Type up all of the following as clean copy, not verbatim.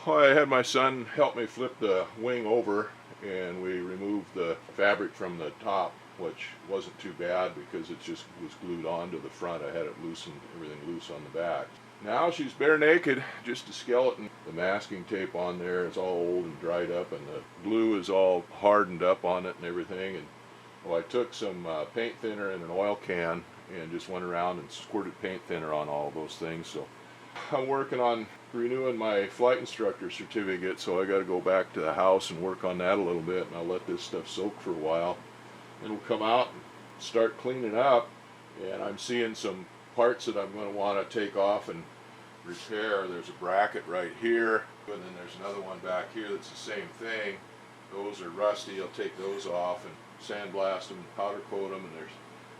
Well, I had my son help me flip the wing over, and we removed the fabric from the top, which wasn't too bad because it just was glued onto the front. I had it loosened, everything loose on the back. Now she's bare naked, just a skeleton. The masking tape on there is all old and dried up, and the glue is all hardened up on it and everything. And well, I took some paint thinner in an oil can and just went around and squirted paint thinner on all those things. So I'm working on renewing my flight instructor certificate, so I got to go back to the house and work on that a little bit, and I'll let this stuff soak for a while. And we'll come out and start cleaning up, and I'm seeing some parts that I'm going to want to take off and repair. There's a bracket right here, and then there's another one back here that's the same thing. Those are rusty. I'll take those off and sandblast them, powder coat them, and there's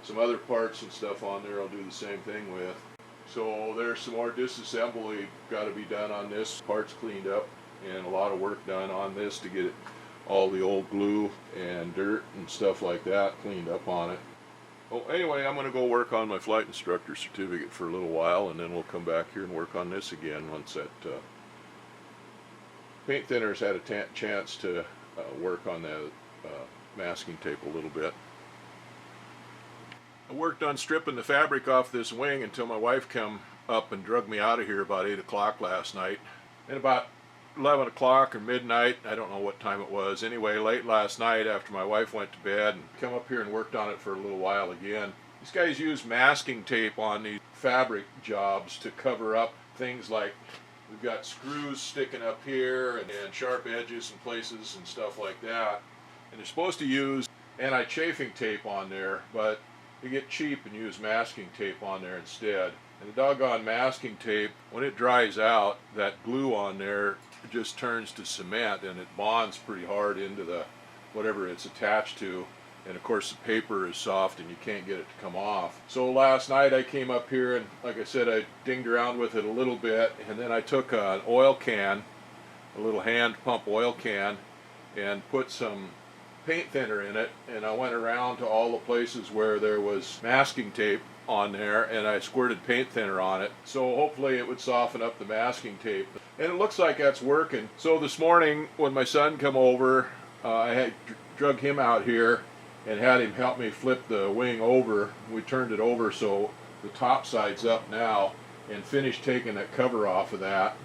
some other parts and stuff on there I'll do the same thing with. So there's some more disassembly got to be done on this, parts cleaned up, and a lot of work done on this to get it, all the old glue and dirt and stuff like that cleaned up on it. Well, anyway, I'm going to go work on my flight instructor certificate for a little while, and then we'll come back here and work on this again once that paint thinner's had a chance to work on that masking tape a little bit. I worked on stripping the fabric off this wing until my wife come up and drug me out of here about 8 o'clock last night. And about 11 o'clock or midnight, I don't know what time it was, anyway, late last night after my wife went to bed, and come up here and worked on it for a little while again. These guys use masking tape on these fabric jobs to cover up things like we've got screws sticking up here and sharp edges in places and stuff like that. And they're supposed to use anti-chafing tape on there, but they get cheap and use masking tape on there instead. And the doggone masking tape, when it dries out, that glue on there just turns to cement, and it bonds pretty hard into the whatever it's attached to. And of course the paper is soft and you can't get it to come off. So last night I came up here and, like I said, I dinged around with it a little bit, and then I took an oil can, a little hand pump oil can, and put some paint thinner in it, and I went around to all the places where there was masking tape on there, and I squirted paint thinner on it, so hopefully it would soften up the masking tape, and it looks like that's working. So this morning when my son come over, I had drug him out here and had him help me flip the wing over. We turned it over so the top side's up now, and finished taking that cover off of that.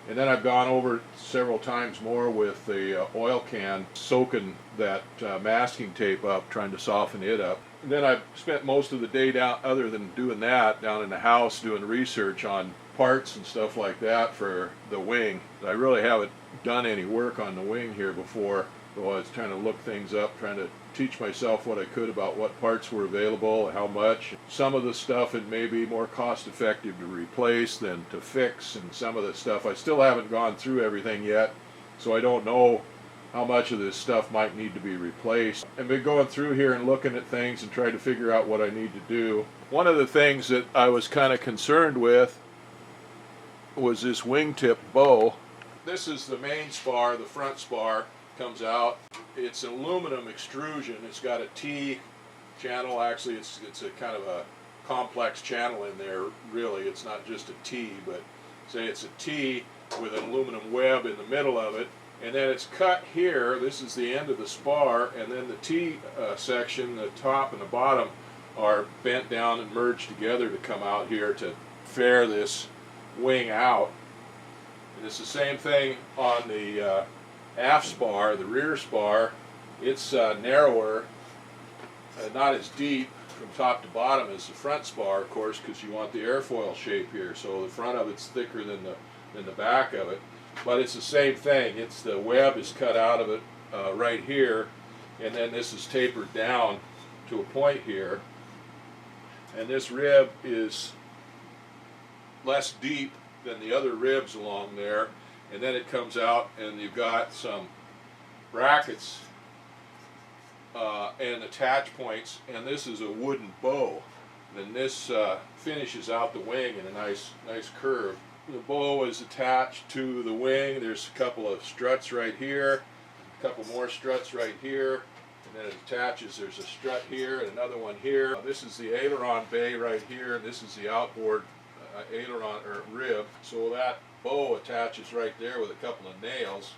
And then I've gone over several times more with the oil can, soaking that masking tape up, trying to soften it up. And then I've spent most of the day down, other than doing that, down in the house doing research on parts and stuff like that for the wing. I really haven't done any work on the wing here before, so I was trying to look things up, trying to teach myself what I could about what parts were available, how much. Some of the stuff it may be more cost effective to replace than to fix, and some of the stuff I still haven't gone through everything yet, so I don't know how much of this stuff might need to be replaced. I've been going through here and looking at things and trying to figure out what I need to do. One of the things that I was kind of concerned with was this wingtip bow. This is the main spar, the front spar comes out. It's an aluminum extrusion. It's got a T channel. Actually, it's a kind of a complex channel in there, really. It's not just a T, but say it's a T with an aluminum web in the middle of it. And then it's cut here. This is the end of the spar, and then the T section, the top and the bottom, are bent down and merged together to come out here to fair this wing out. And it's the same thing on the aft spar, the rear spar. It's narrower, not as deep from top to bottom as the front spar, of course, because you want the airfoil shape here. So the front of it's thicker than the back of it. But it's the same thing. It's the web is cut out of it right here, and then this is tapered down to a point here. And this rib is less deep than the other ribs along there, and then it comes out and you've got some brackets and attach points, and this is a wooden bow. Then this finishes out the wing in a nice curve. The bow is attached to the wing. There's a couple of struts right here, a couple more struts right here, and then it attaches. There's a strut here and another one here. This is the aileron bay right here, and this is the outboard aileron or rib. So that bow attaches right there with a couple of nails,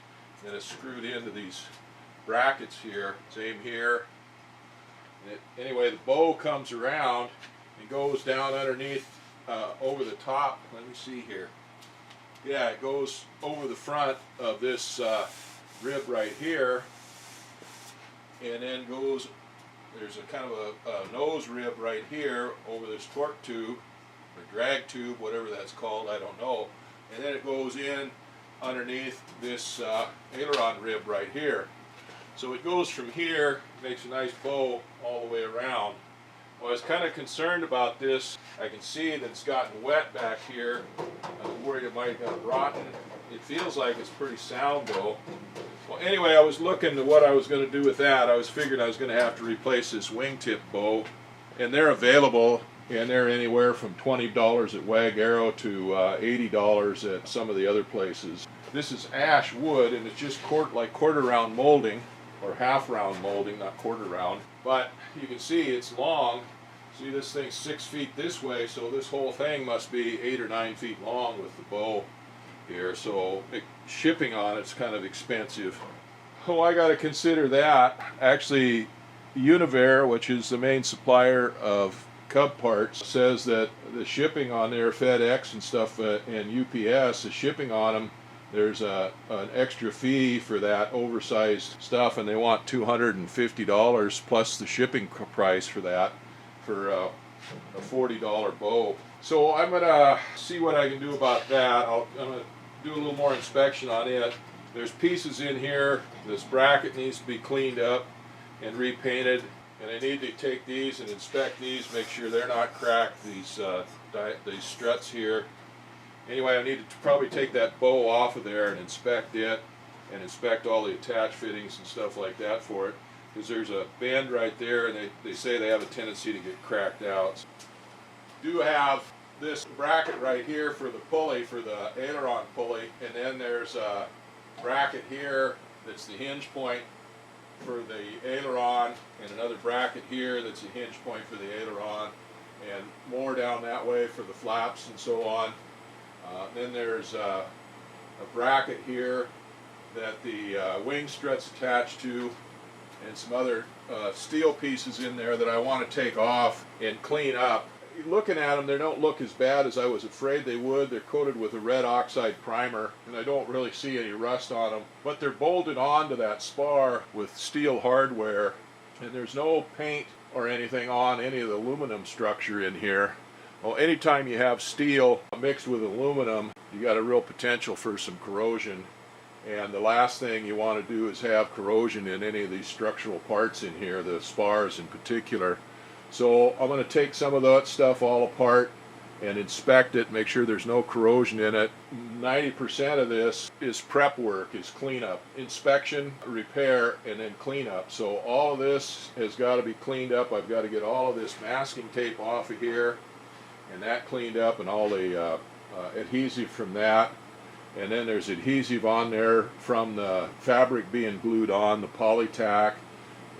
and it's screwed into these brackets here. Same here. Anyway, the bow comes around and goes down underneath, over the top. Let me see here. Yeah, it goes over the front of this rib right here, and then goes, there's a kind of a nose rib right here over this torque tube, or drag tube, whatever that's called, I don't know. And then it goes in underneath this aileron rib right here. So it goes from here, makes a nice bow all the way around. Well, I was kind of concerned about this. I can see that it's gotten wet back here. I was worried it might have gotten rotten. It feels like it's pretty sound though. Well, anyway, I was looking at what I was going to do with that. I was figuring I was going to have to replace this wingtip bow, and they're available, and they're anywhere from $20 at Wag Arrow to $80 at some of the other places. This is ash wood, and it's just like quarter round molding, or half round molding, not quarter round. But you can see it's long. See, this thing's 6 feet this way, so this whole thing must be 8 or 9 feet long with the bow here. So shipping on it's kind of expensive. Oh, I got to consider that. Actually, Univer, which is the main supplier of Cub parts, says that the shipping on there, FedEx and stuff, and UPS, the shipping on them, there's an extra fee for that oversized stuff, and they want $250 plus the shipping price for that, for a $40 bow. So I'm going to see what I can do about that. I'm going to do a little more inspection on it. There's pieces in here. This bracket needs to be cleaned up and repainted, and I need to take these and inspect these, make sure they're not cracked, these struts here. Anyway, I need to probably take that bow off of there and inspect it, and inspect all the attach fittings and stuff like that for it, because there's a bend right there, and they say they have a tendency to get cracked out. Do have this bracket right here for the pulley, for the aileron pulley, and then there's a bracket here that's the hinge point for the aileron, and another bracket here that's a hinge point for the aileron, and more down that way for the flaps and so on. Then there's a bracket here that the wing struts attached to, and some other steel pieces in there that I want to take off and clean up. Looking at them, they don't look as bad as I was afraid they would. They're coated with a red oxide primer, and I don't really see any rust on them. But they're bolted onto that spar with steel hardware, and there's no paint or anything on any of the aluminum structure in here. Well, anytime you have steel mixed with aluminum, you got a real potential for some corrosion. And the last thing you want to do is have corrosion in any of these structural parts in here, the spars in particular. So I'm going to take some of that stuff all apart and inspect it, make sure there's no corrosion in it. 90% of this is prep work, is cleanup. Inspection, repair, and then cleanup. So all of this has got to be cleaned up. I've got to get all of this masking tape off of here, and that cleaned up, and all the adhesive from that. And then there's adhesive on there from the fabric being glued on, the Polytack.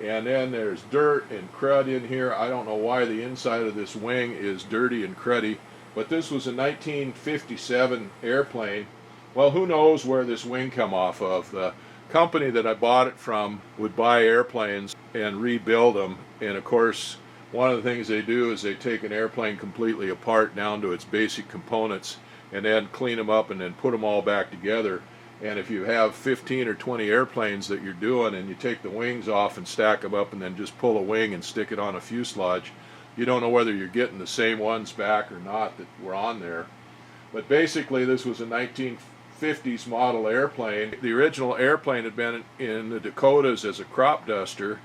And then there's dirt and crud in here. I don't know why the inside of this wing is dirty and cruddy, but this was a 1957 airplane. Well, who knows where this wing come off of. The company that I bought it from would buy airplanes and rebuild them, and of course one of the things they do is they take an airplane completely apart down to its basic components and then clean them up and then put them all back together. And if you have 15 or 20 airplanes that you're doing, and you take the wings off and stack them up and then just pull a wing and stick it on a fuselage, you don't know whether you're getting the same ones back or not that were on there. But basically this was a 1950s model airplane. The original airplane had been in the Dakotas as a crop duster,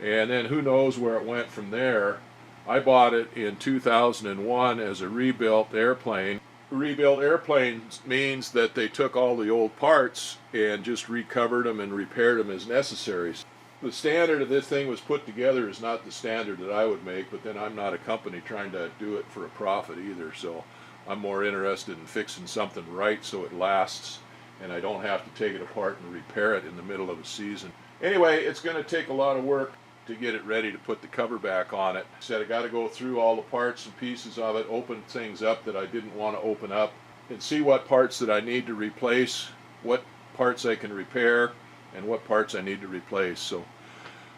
and then who knows where it went from there. I bought it in 2001 as a rebuilt airplane. Rebuilt airplanes means that they took all the old parts and just recovered them and repaired them as necessary. The standard of this thing was put together is not the standard that I would make, but then I'm not a company trying to do it for a profit either, so I'm more interested in fixing something right so it lasts and I don't have to take it apart and repair it in the middle of a season. Anyway, it's going to take a lot of work to get it ready to put the cover back on it. I said I got to go through all the parts and pieces of it, open things up that I didn't want to open up, and see what parts that I need to replace, what parts I can repair, and what parts I need to replace. So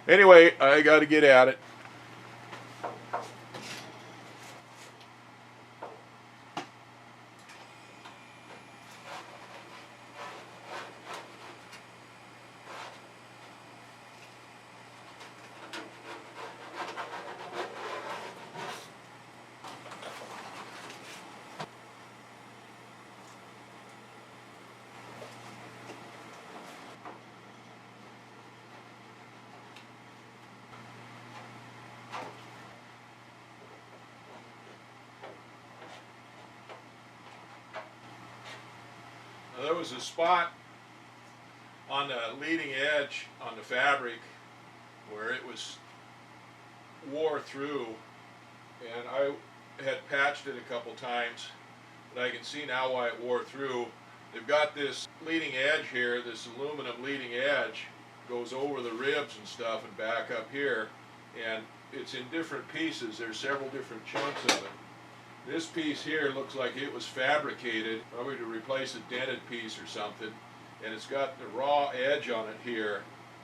anyway, I got to get at it. Now, there was a spot on the leading edge on the fabric where it was wore through, and I had patched it a couple times, but I can see now why it wore through. They've got this leading edge here, this aluminum leading edge goes over the ribs and stuff and back up here, and it's in different pieces. There's several different chunks of it. This piece here looks like it was fabricated, probably to replace a dented piece or something, and it's got the raw edge on it here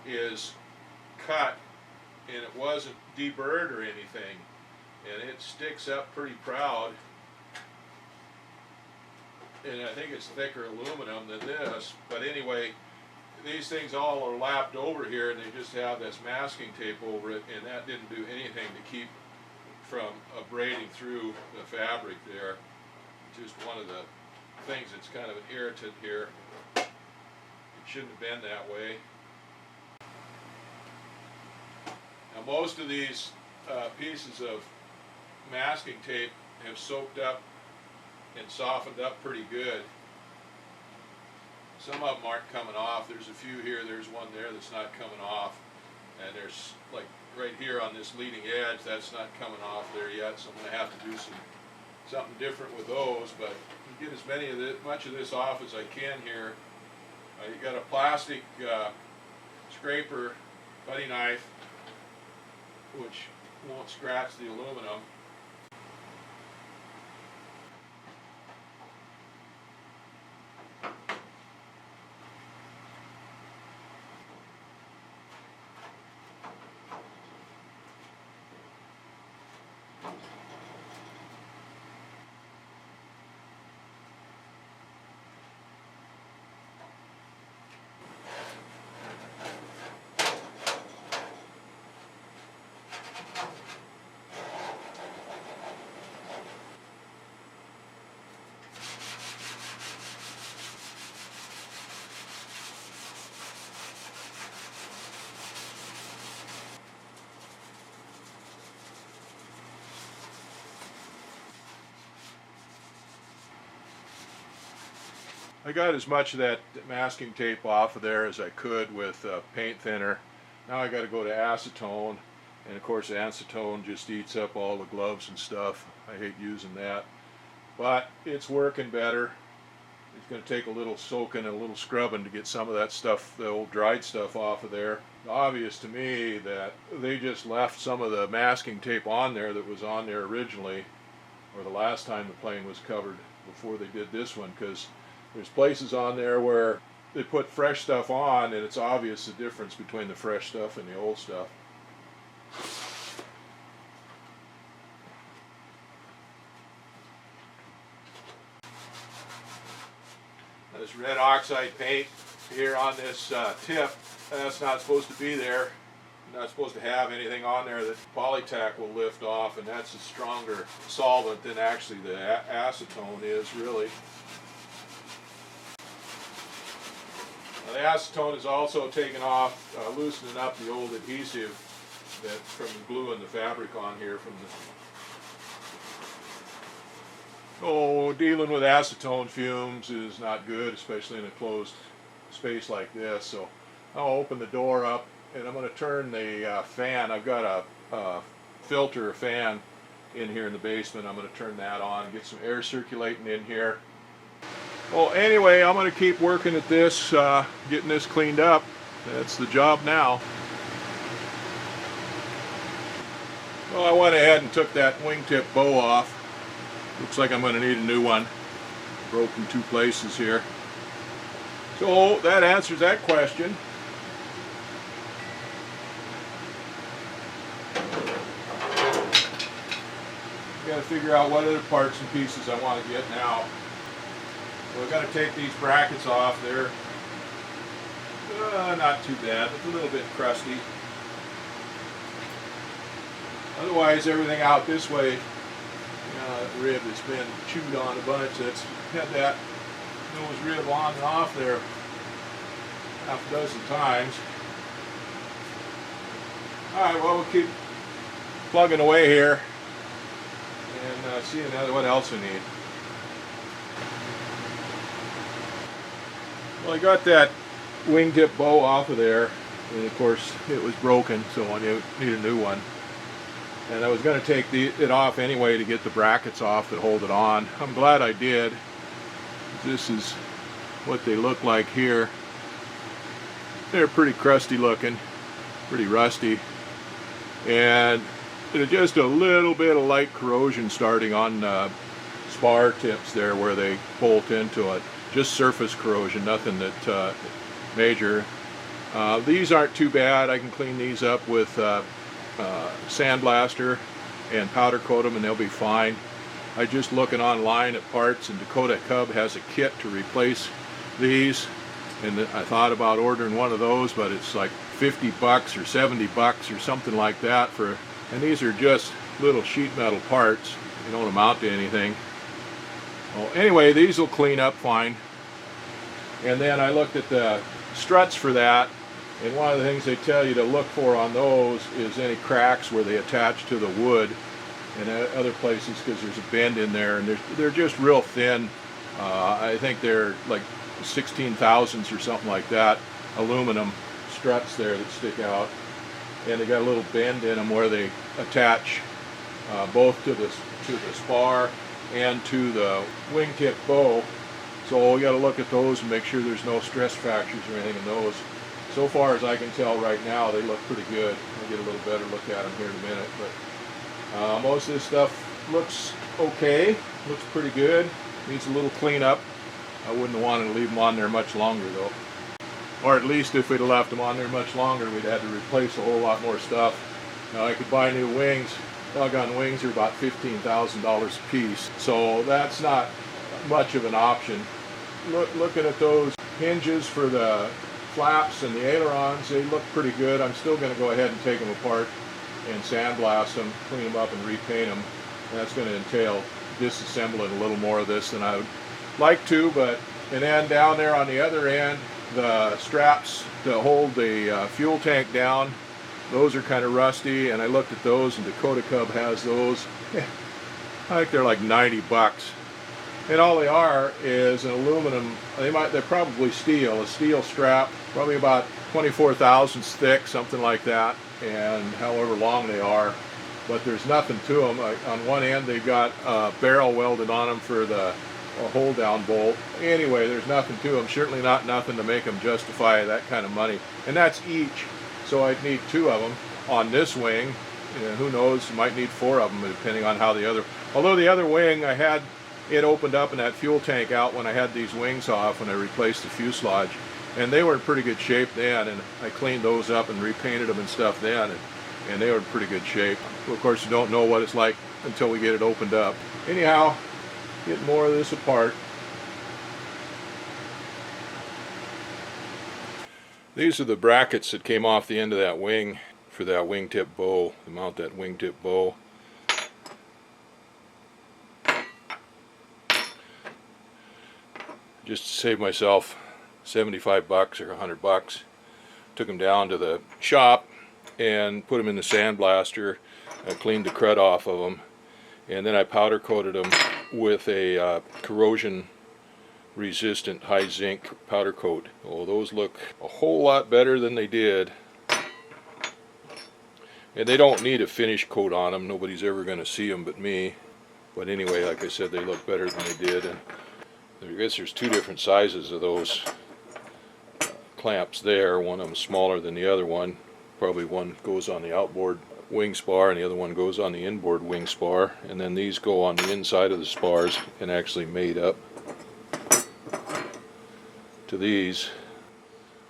is cut, and it wasn't deburred or anything, and it sticks up pretty proud, and I think it's thicker aluminum than this, but anyway, these things all are lapped over here, and they just have this masking tape over it, and that didn't do anything to keep from abrading through the fabric there. Just one of the things that's kind of an irritant here. It shouldn't have been that way. Now most of these pieces of masking tape have soaked up and softened up pretty good. Some of them aren't coming off. There's a few here, there's one there that's not coming off, and there's like right here on this leading edge, that's not coming off there yet, so I'm going to have to do something different with those, but get as much of this off as I can here. You got a plastic scraper putty knife, which won't scratch the aluminum. I got as much of that masking tape off of there as I could with paint thinner. Now I got to go to acetone, and of course acetone just eats up all the gloves and stuff. I hate using that, but it's working better. It's going to take a little soaking and a little scrubbing to get some of that stuff, the old dried stuff, off of there. Obvious to me that they just left some of the masking tape on there that was on there originally, or the last time the plane was covered before they did this one, because there's places on there where they put fresh stuff on, and it's obvious the difference between the fresh stuff and the old stuff. This red oxide paint here on this tip, that's not supposed to be there. You're not supposed to have anything on there that Polytac will lift off, and that's a stronger solvent than actually the acetone is, really. Now, the acetone is also taking off, loosening up the old adhesive that from the glue and the fabric on here from the... Oh, dealing with acetone fumes is not good, especially in a closed space like this. So I'll open the door up, and I'm going to turn the fan. I've got a filter fan in here in the basement. I'm going to turn that on and get some air circulating in here. Well, anyway, I'm going to keep working at this, getting this cleaned up. That's the job now. Well, I went ahead and took that wingtip bow off. Looks like I'm going to need a new one. broke in two places here. So that answers that question. Got to figure out what other parts and pieces I want to get now. So I've got to take these brackets off. They're not too bad, but a little bit crusty. Otherwise, everything out this way, that rib has been chewed on a bunch. That's had that nose rib on and off there half a dozen times. Alright, well, we'll keep plugging away here and see what else we need. Well, I got that wingtip bow off of there, and of course it was broken, so I need a new one. And I was going to take it off anyway to get the brackets off that hold it on. I'm glad I did. This is what they look like here. They're pretty crusty looking, pretty rusty, and there's just a little bit of light corrosion starting on spar tips there where they bolt into it. Just surface corrosion, nothing that major. These aren't too bad. I can clean these up with sandblaster and powder coat them and they'll be fine. I just looking online at parts, and Dakota Cub has a kit to replace these, and I thought about ordering one of those, but it's like $50 or $70 or something like that and these are just little sheet metal parts. They don't amount to anything. Well, anyway, these will clean up fine. And then I looked at the struts for that, and one of the things they tell you to look for on those is any cracks where they attach to the wood and other places, because there's a bend in there, and they're just real thin. I think they're like 16,000ths or something like that, aluminum struts there that stick out, and they got a little bend in them where they attach both to the spar and to the wingtip bow. So we got to look at those and make sure there's no stress fractures or anything in those. So far as I can tell right now, they look pretty good. I'll get a little better look at them here in a minute, but most of this stuff looks okay, looks pretty good. Needs a little cleanup. I wouldn't have wanted to leave them on there much longer though. Or at least if we'd have left them on there much longer, we'd have had to replace a whole lot more stuff. Now I could buy new wings. Doggone wings are about $15,000 a piece, so that's not much of an option. Looking at those hinges for the flaps and the ailerons, they look pretty good. I'm still going to go ahead and take them apart and sandblast them, clean them up and repaint them. And that's going to entail disassembling a little more of this than I would like to, and then down there on the other end, the straps to hold the fuel tank down, those are kind of rusty, and I looked at those, and Dakota Cub has those. I think they're like $90. And all they are is an aluminum, they're probably steel, a steel strap, probably about 24 thousandths thick, something like that, and however long they are. But there's nothing to them. On one end they've got a barrel welded on them for the hold down bolt. Anyway, there's nothing to them, certainly not nothing to make them justify that kind of money. And that's each, so I'd need 2 of them on this wing. Who knows, might need 4 of them depending on how although the other wing I had it opened up and that fuel tank out when I had these wings off when I replaced the fuselage, and they were in pretty good shape then, and I cleaned those up and repainted them and stuff then, and they were in pretty good shape. Of course, you don't know what it's like until we get it opened up. Anyhow, get more of this apart. These are the brackets that came off the end of that wing for that wingtip bow, to mount that wingtip bow. Just to save myself $75 or $100, took them down to the shop and put them in the sandblaster. I cleaned the crud off of them, and then I powder coated them with a corrosion resistant high zinc powder coat. Oh, those look a whole lot better than they did, and they don't need a finish coat on them. Nobody's ever going to see them but me. But anyway, like I said, they look better than they did. And I guess there's 2 different sizes of those clamps there. One of them smaller than the other one. Probably one goes on the outboard wing spar and the other one goes on the inboard wing spar. And then these go on the inside of the spars and actually mate up. to these,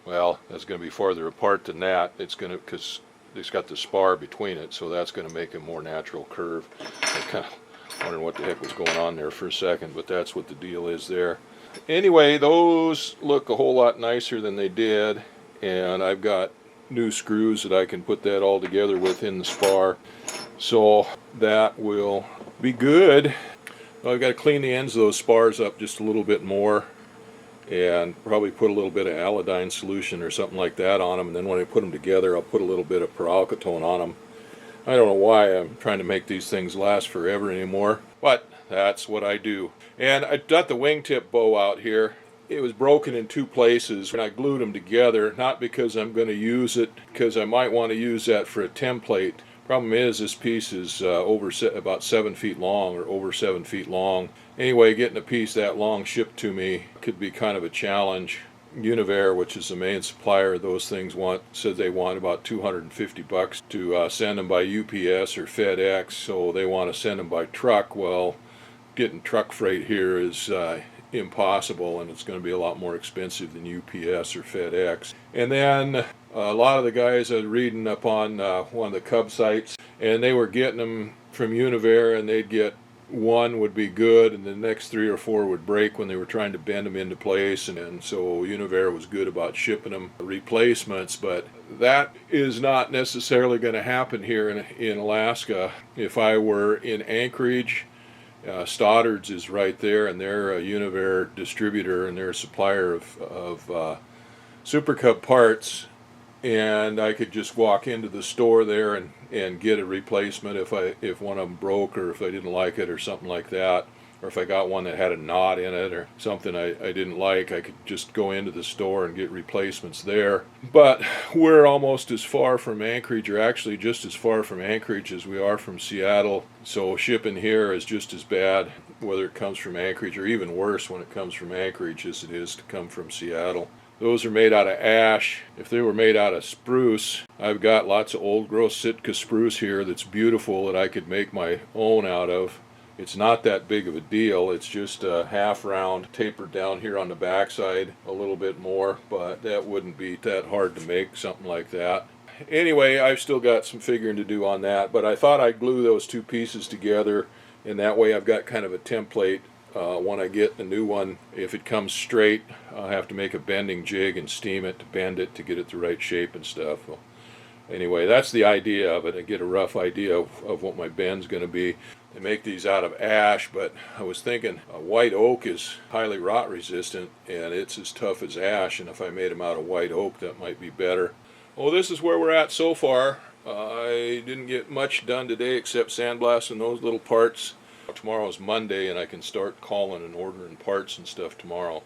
well, that's going to be farther apart than that. It's going to, because it's got the spar between it, so that's going to make a more natural curve. I kind of wondering what the heck was going on there for a second, but that's what the deal is there. Anyway, those look a whole lot nicer than they did, and I've got new screws that I can put that all together with in the spar, so that will be good. Well, I've got to clean the ends of those spars up just a little bit more, and probably put a little bit of Allodyne solution or something like that on them, and then when I put them together I'll put a little bit of Peralkatone on them. I don't know why I'm trying to make these things last forever anymore, but that's what I do. And I got the wingtip bow out here. It was broken in two places, and I glued them together, not because I'm going to use it, because I might want to use that for a template. Problem is, this piece is about 7 feet long, or over 7 feet long. Anyway, getting a piece that long shipped to me could be kind of a challenge. Univer, which is the main supplier of those things, said they want about $250 to send them by UPS or FedEx, so they want to send them by truck. Well, getting truck freight here is impossible, and it's going to be a lot more expensive than UPS or FedEx. And then a lot of the guys I was reading up on one of the Cub sites, and they were getting them from Univer, and they'd get one would be good, and the next 3 or 4 would break when they were trying to bend them into place, and so Univer was good about shipping them replacements, but that is not necessarily going to happen here in Alaska. If I were in Anchorage, Stoddard's is right there, and they're a Univer distributor, and they're a supplier of Super Cub parts, and I could just walk into the store there and get a replacement if one of them broke, or if I didn't like it or something like that, or if I got one that had a knot in it or something I didn't like. I could just go into the store and get replacements there. But we're almost as far from Anchorage, or actually just as far from Anchorage as we are from Seattle, so shipping here is just as bad whether it comes from Anchorage, or even worse when it comes from Anchorage as it is to come from Seattle. Those are made out of ash. If they were made out of spruce, I've got lots of old growth Sitka spruce here that's beautiful that I could make my own out of. It's not that big of a deal. It's just a half round, tapered down here on the backside a little bit more, but that wouldn't be that hard to make, something like that. Anyway, I've still got some figuring to do on that, but I thought I'd glue those two pieces together, and that way I've got kind of a template. When I get the new one, if it comes straight, I'll have to make a bending jig and steam it to bend it to get it the right shape and stuff. Well, anyway, that's the idea of it. I get a rough idea of what my bend's going to be. They make these out of ash, but I was thinking white oak is highly rot resistant, and it's as tough as ash, and if I made them out of white oak, that might be better. Well, this is where we're at so far. I didn't get much done today except sandblasting those little parts. Tomorrow's Monday, and I can start calling and ordering parts and stuff tomorrow.